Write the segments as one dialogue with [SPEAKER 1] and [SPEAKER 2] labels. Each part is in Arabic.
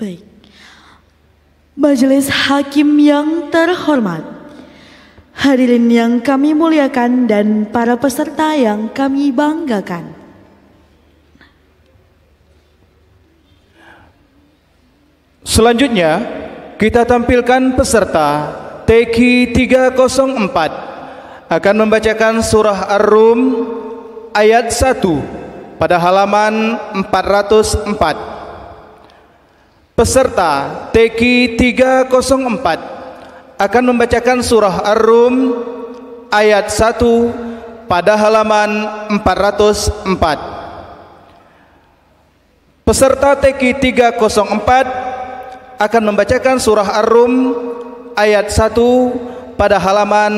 [SPEAKER 1] Baik. Majelis Hakim yang terhormat, hadirin yang kami muliakan dan para peserta yang kami banggakan.
[SPEAKER 2] Selanjutnya, kita tampilkan peserta TQ 304 akan membacakan surah Ar-Rum ayat 1 pada halaman 404. Peserta TQ 304 akan membacakan surah Ar-Rum ayat 1 pada halaman 404. Peserta TQ 304 akan membacakan surah Ar-Rum ayat 1 pada halaman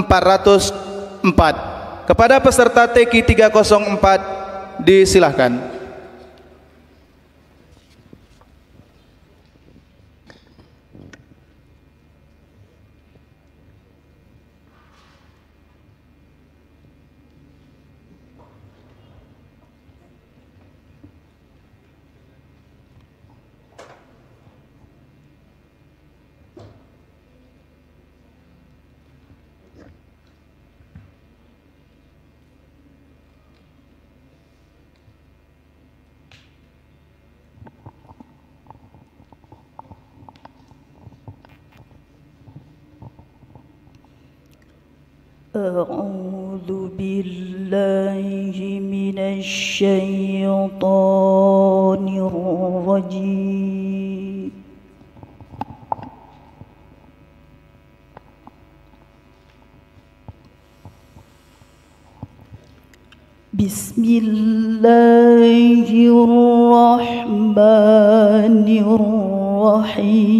[SPEAKER 2] 404. Kepada peserta TQ 304 disilahkan.
[SPEAKER 3] أعوذ بالله من الشيطان الرجيم بسم الله الرحمن الرحيم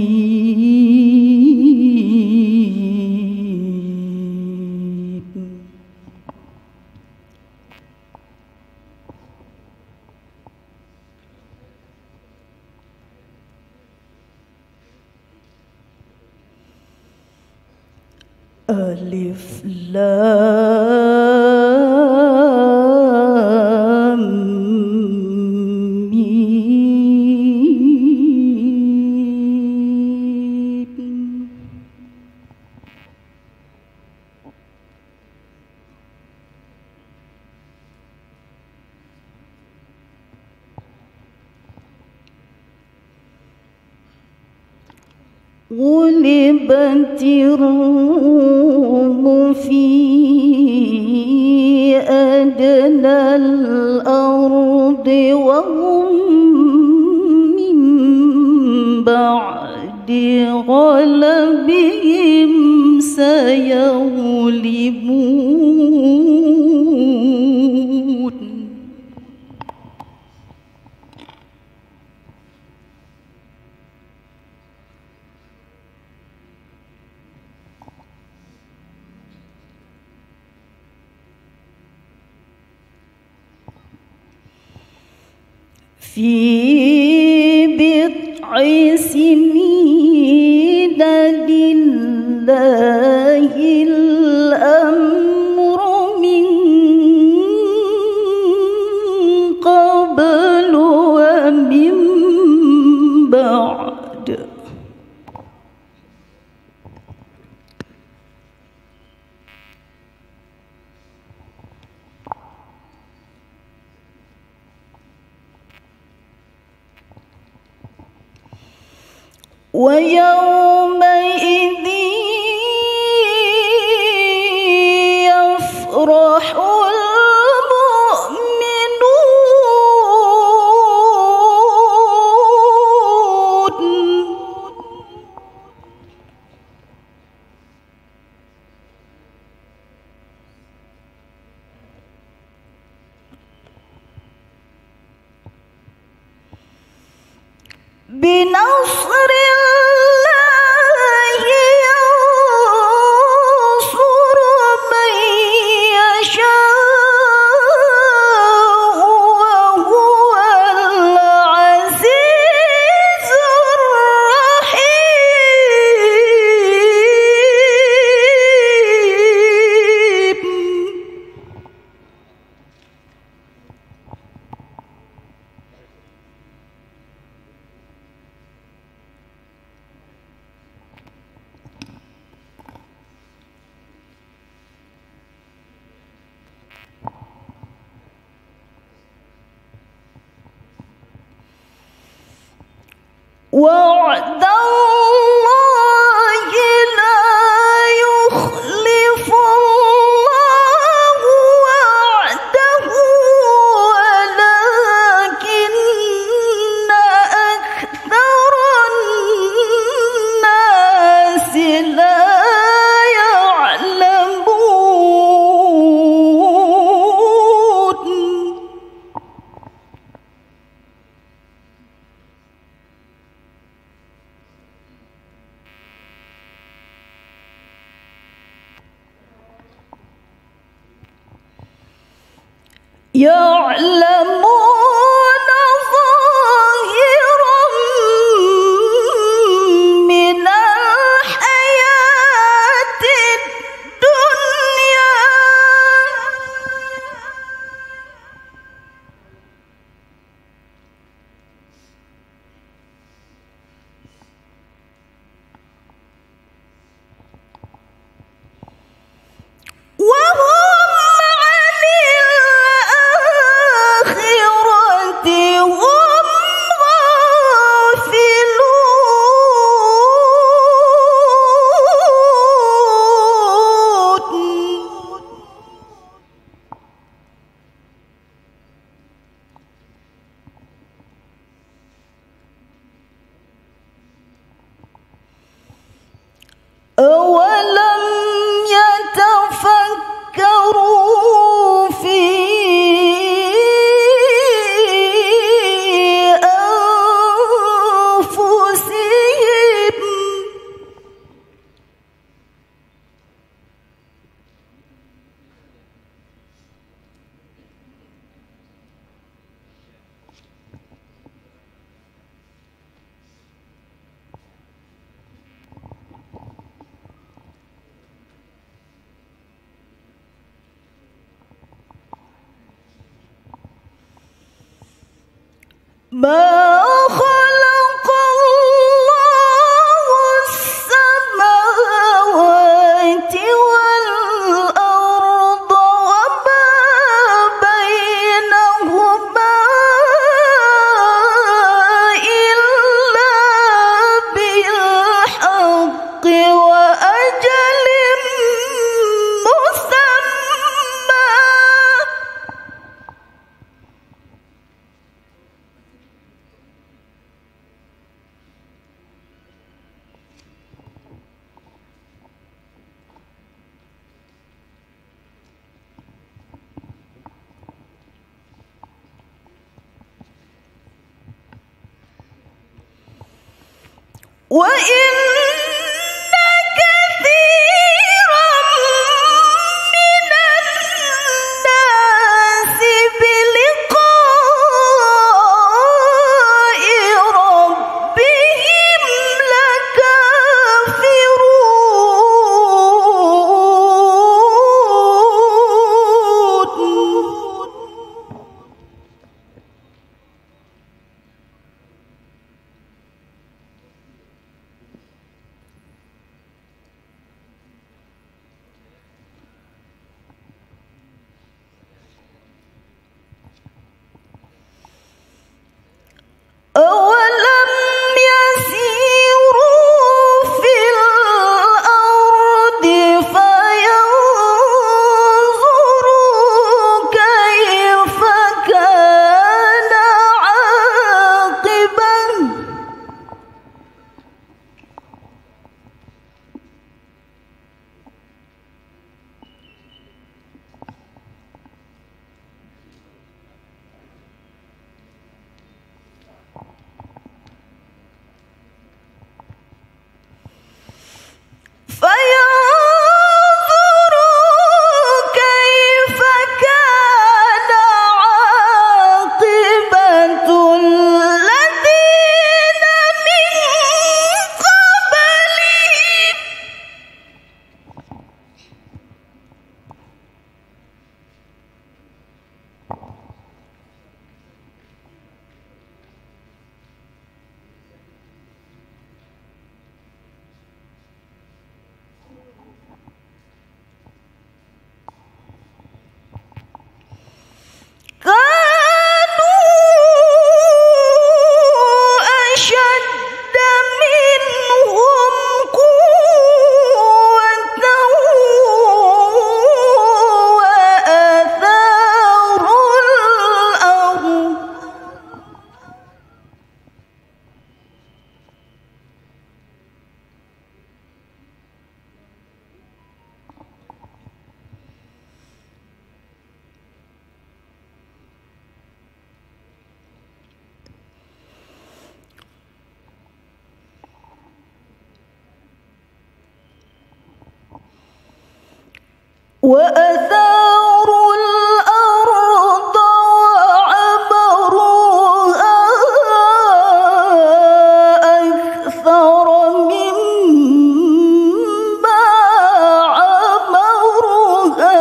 [SPEAKER 3] ألف لام ميم غلبت الروم في أدنى الأرض وهم من بعد غلبهم سيغلبون في بضع سنين لله الأمر من قبل ومن بعد ويومئذ يفرح المؤمنون بنصر الله ينصر من يشاء وهو العزيز الرحيم وعد الله لا يخلف الله وعده ولكن أكثر الناس لا يعلمون. يعلمون ظاهرا من الحياة الدنيا وهم عن الآخرة هم غافلون. أولم يتفكروا في أنفسهم ما خلق الله السماوات والأرض وما بينهما إلا بالحق وأجل مسمى. وإن كثيرا من الناس بلقاء ربهم لكافرون. وأثاروا الأرض وعمروها أكثر مما عمروها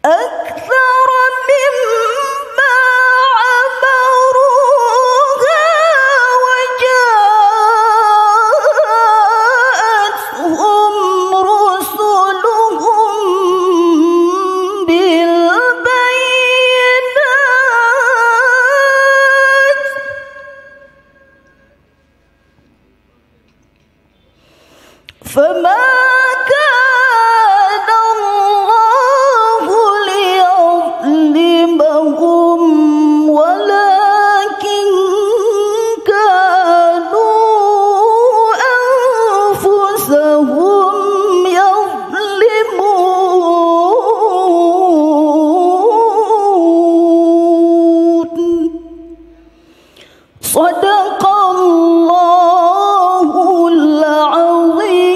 [SPEAKER 3] أكثر مما عمروها وجاءتهم رسلهم بالبينات فما كان الله ليظلمهم ولكن كانوا أنفسهم يظلمون صدق الله العظيم.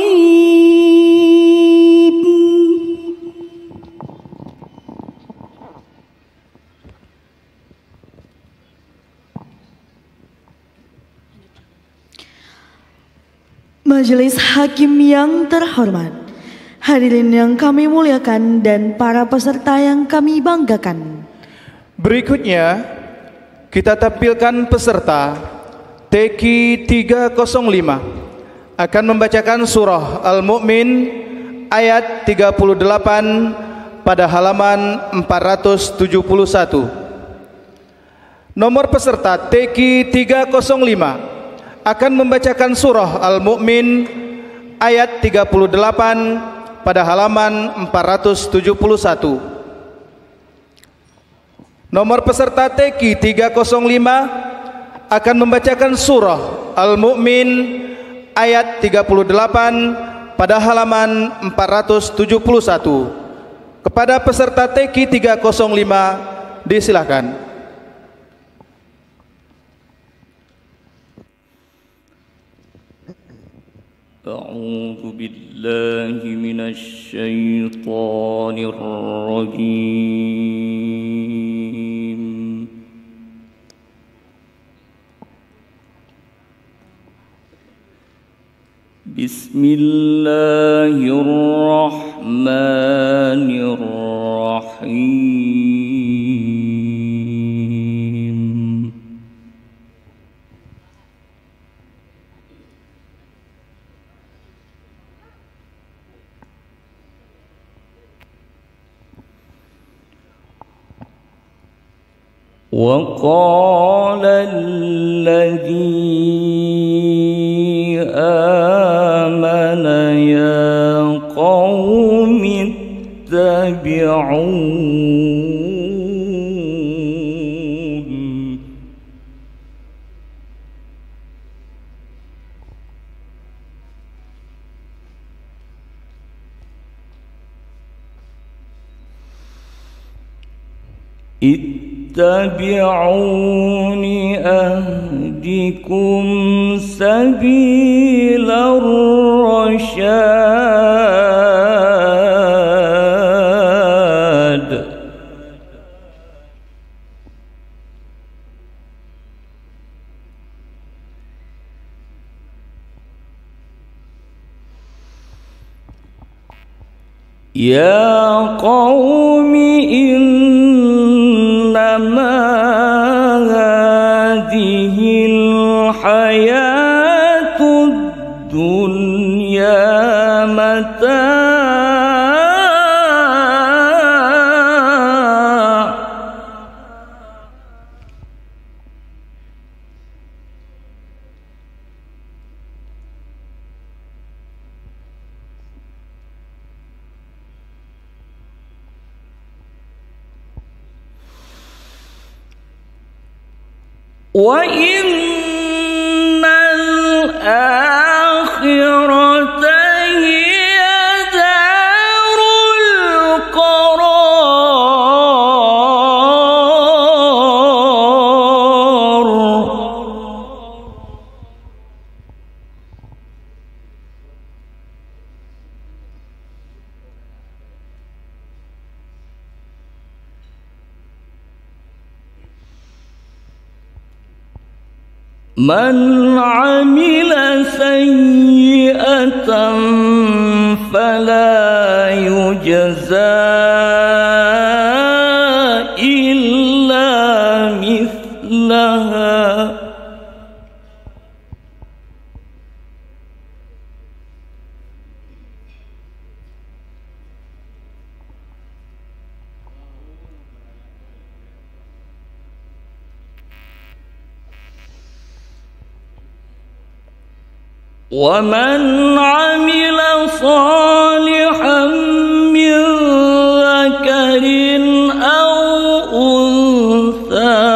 [SPEAKER 1] Majelis Hakim yang terhormat, hadirin yang kami muliakan dan para peserta yang kami banggakan.
[SPEAKER 2] Berikutnya kita tampilkan peserta TQ 305 akan membacakan surah Al-Mu'min ayat 38 pada halaman 471. Nomor peserta TQ 305 akan membacakan surah Al-Mu'min ayat 38 pada halaman 471. Nomor peserta TQ 305 akan membacakan surah Al-Mu'min ayat 38 pada halaman 471. Kepada peserta TQ 305 disilakan.
[SPEAKER 4] أعوذ بالله من الشيطان الرجيم. بسم الله الرحمن الرحيم. وقال الذي آمن يا قوم اتبعون اتبعون أهدكم سبيل الرشاد. يا قوم إنما هذه الحياة الدنيا متاع وإن الآخرة من عمل سيئة فلا يجزى إلا مثلها ومن عمل صالحا من ذكر أو أنثى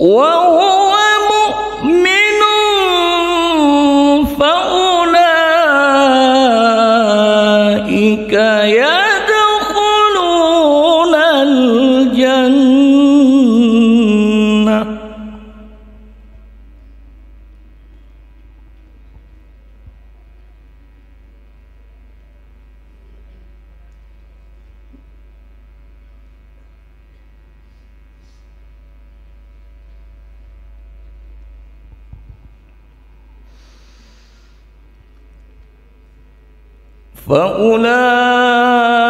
[SPEAKER 4] وهو مؤمن فأولئك يدخلون الجنة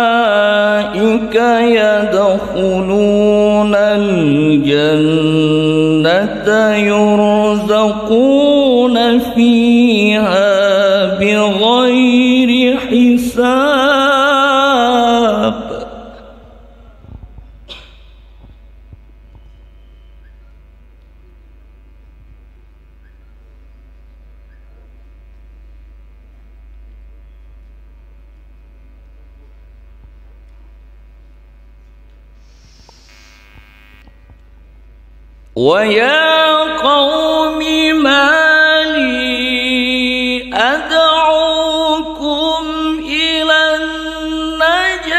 [SPEAKER 4] فأولئك يدخلون الجنة يرزقون فيها بغير حساب ويا قوم ما لي أدعوكم إلى النجاة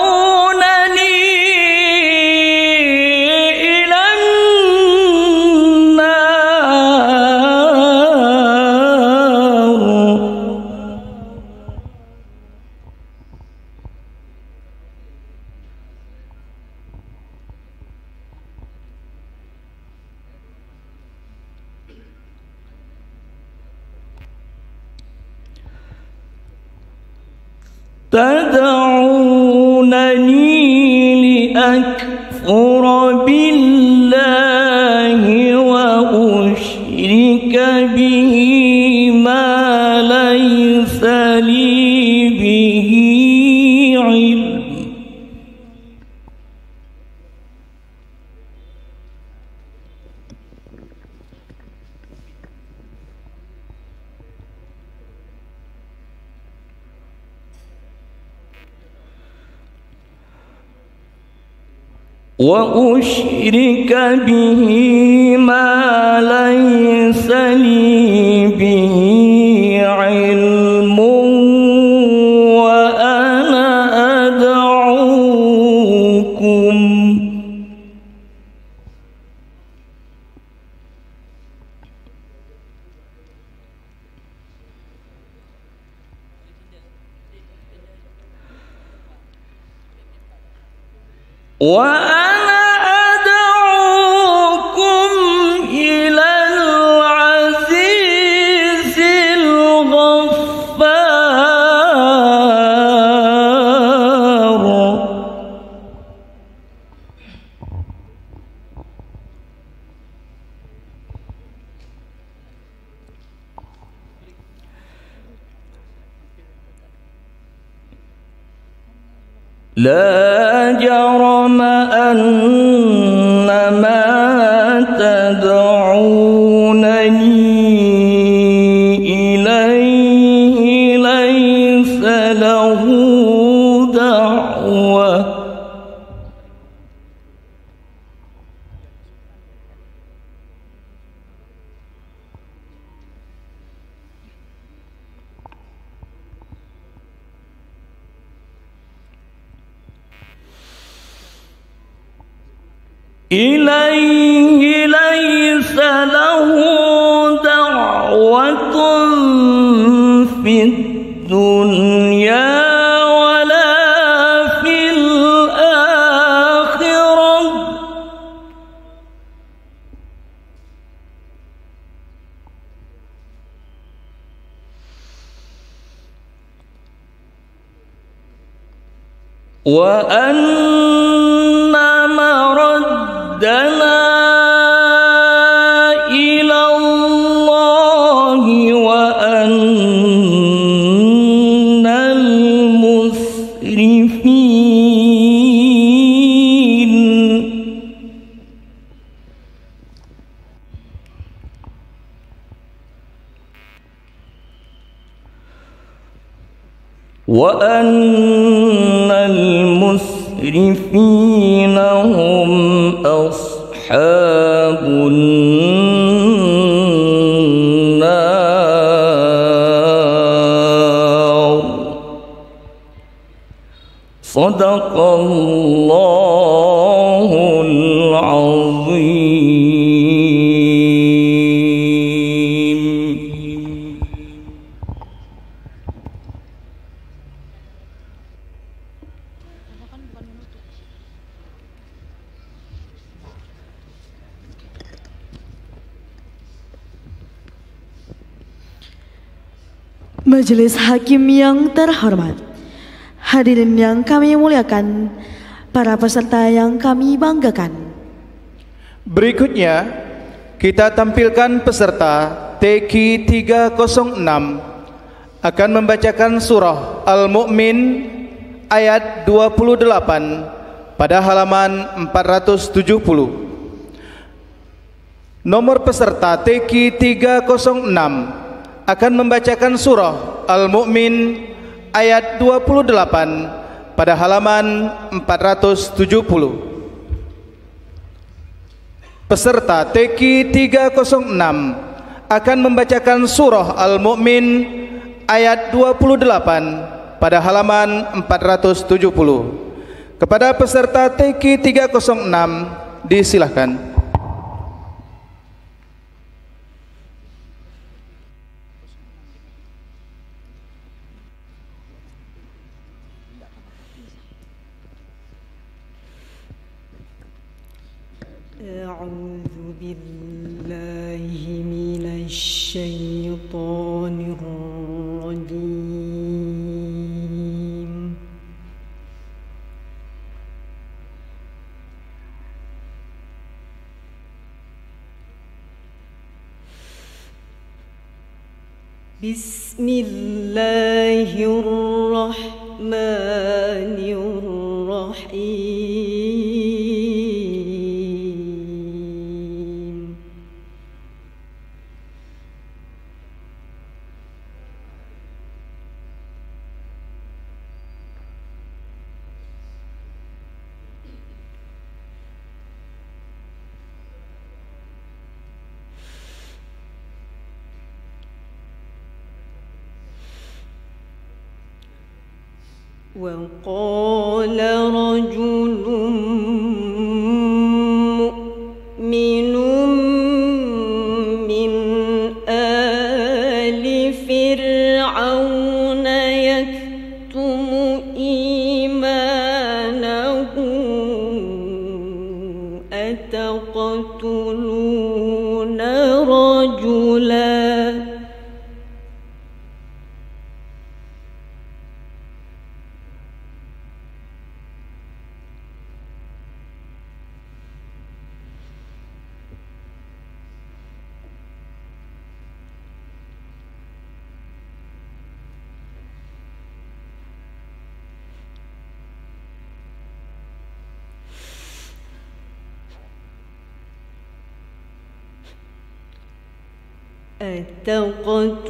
[SPEAKER 4] وتدعونني إلى النار تدعونني لأكفر بالله وأشرك به ما ليس لي به علم وأشرك به ما ليس لي به علم وأنا أدعوكم إلى العزيز الغفار لا جرم أن ما تدعونني إليه ليس له دعوة إليه ليس له دعوة في الدنيا ولا في الآخرة وأن مردنا إلى الله وأن المسرفين هم أصحاب النار. صدق الله العظيم.
[SPEAKER 1] Majelis Hakim yang terhormat, hadirin yang kami muliakan, para peserta yang kami banggakan.
[SPEAKER 2] Berikutnya kita tampilkan peserta TQ 306 akan membacakan surah Al-Mu'min ayat 28 pada halaman 470. Nomor peserta TQ 306 akan membacakan surah Al-Mu'min ayat 28 pada halaman 470. Peserta TQ 306 akan membacakan surah Al-Mu'min ayat 28 pada halaman 470. Kepada peserta TQ 306 disilahkan.
[SPEAKER 3] أعوذ بالله من الشيطان الرجيم. بسم الله الرحمن الرحيم. وقال رجل مؤمن من آل فرعون يكتم إيمانه أتقتلون رجلا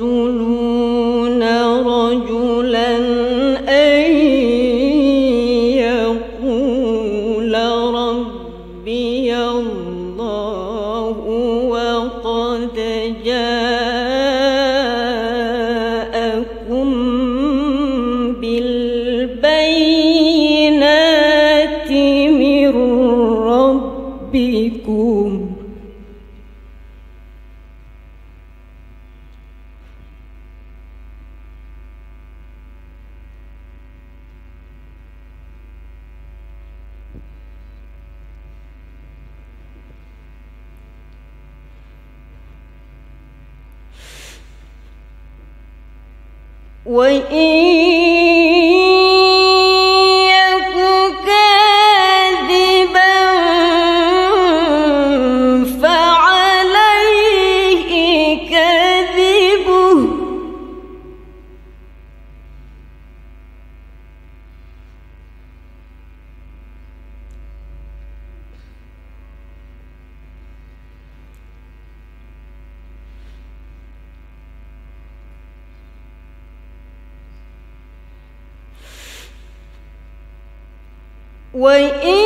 [SPEAKER 3] أتقتلون رجلا أن يقول ربي الله وقد جاءكم بالبينات من ربكم وإن يك كاذبا فعليه كذبه وإن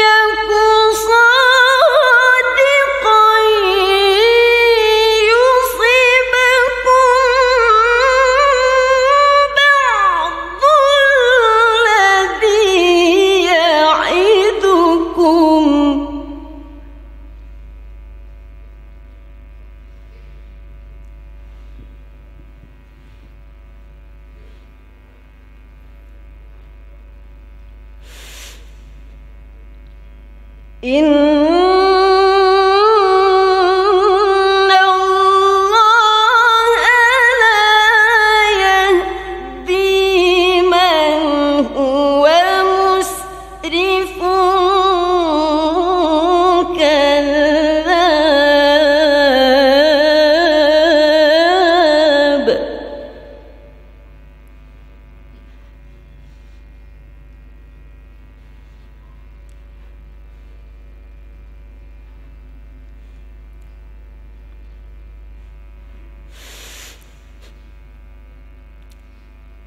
[SPEAKER 3] يك صادقا يصبكم بعض الذي يعدكم إن الله لا يهدي من هو مسرف كذاب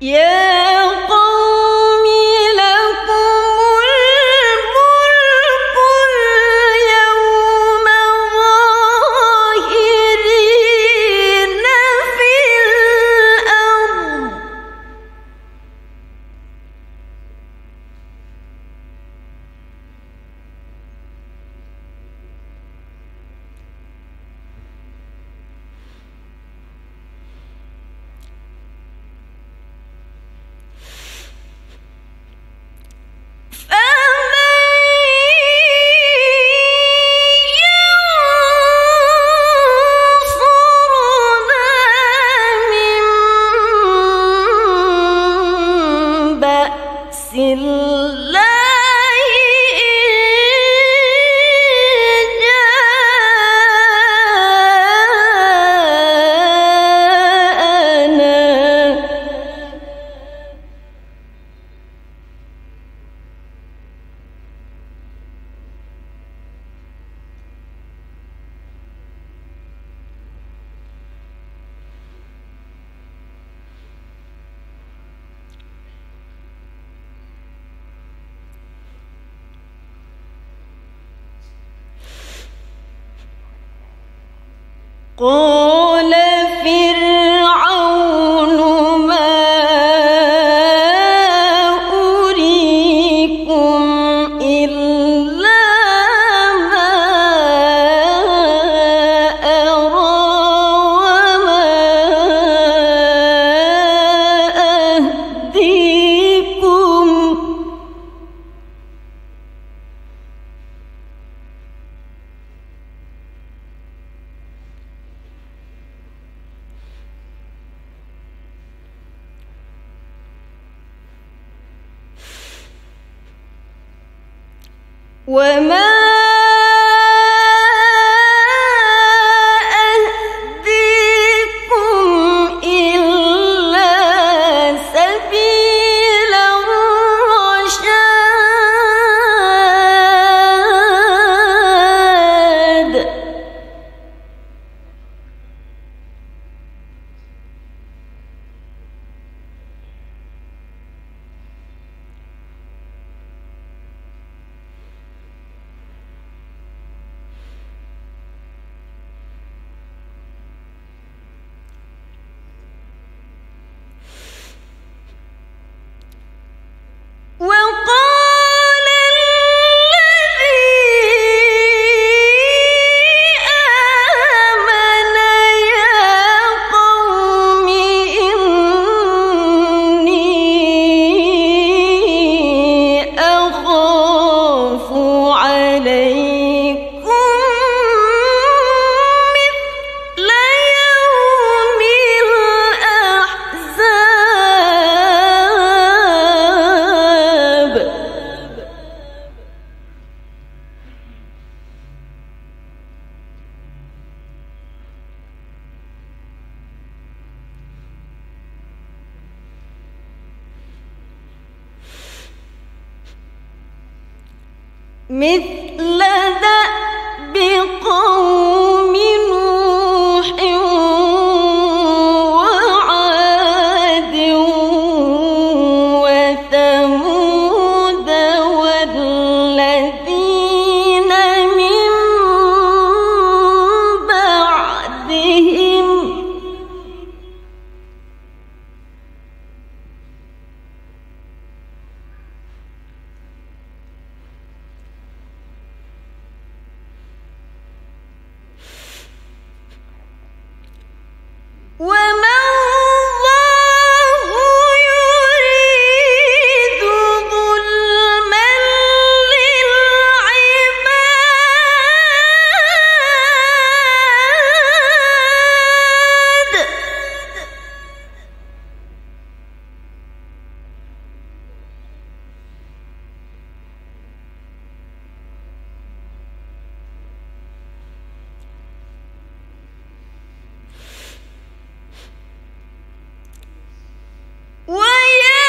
[SPEAKER 3] يا قوم لكم الملك اليوم ظاهرين في الأرض قال فرعون ما أريكم إلا ما أرى وما أهديكم وما أهديكم إلا سبيل الرشاد مثل دأب قوم نوح وعاد وثمود والذين من بعدهم وما الله يريد ظلما للعباد ويا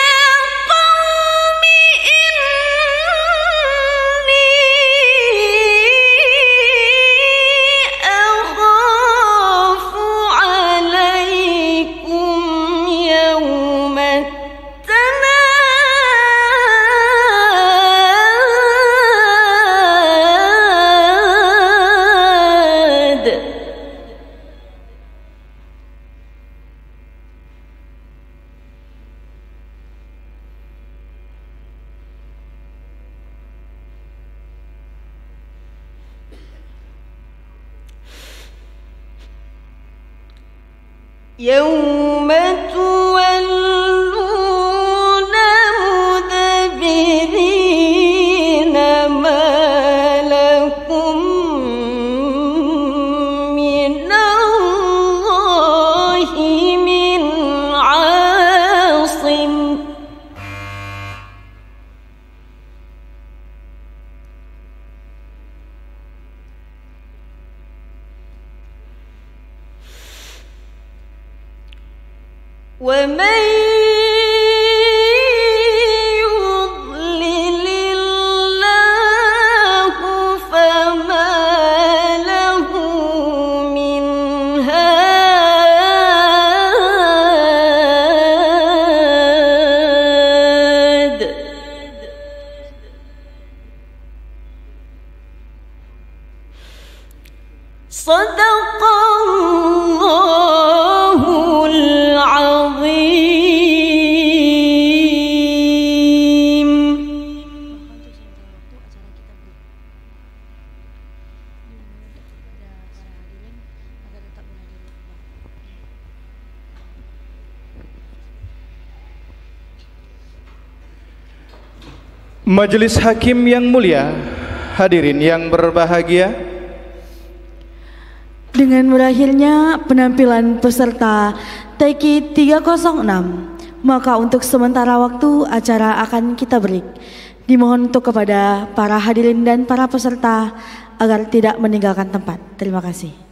[SPEAKER 3] قوم إني أخاف عليكم يوم التناد يوم تولون مدبرين ما لكم من الله من عاصم ومن يضلل الله فما له من هاد صدق الله العظيم.
[SPEAKER 2] Majelis Hakim yang mulia, hadirin yang berbahagia,
[SPEAKER 1] dengan berakhirnya penampilan peserta TK 306, maka untuk sementara waktu acara akan kita break. Dimohon untuk kepada para hadirin dan para peserta agar tidak meninggalkan tempat. Terima kasih.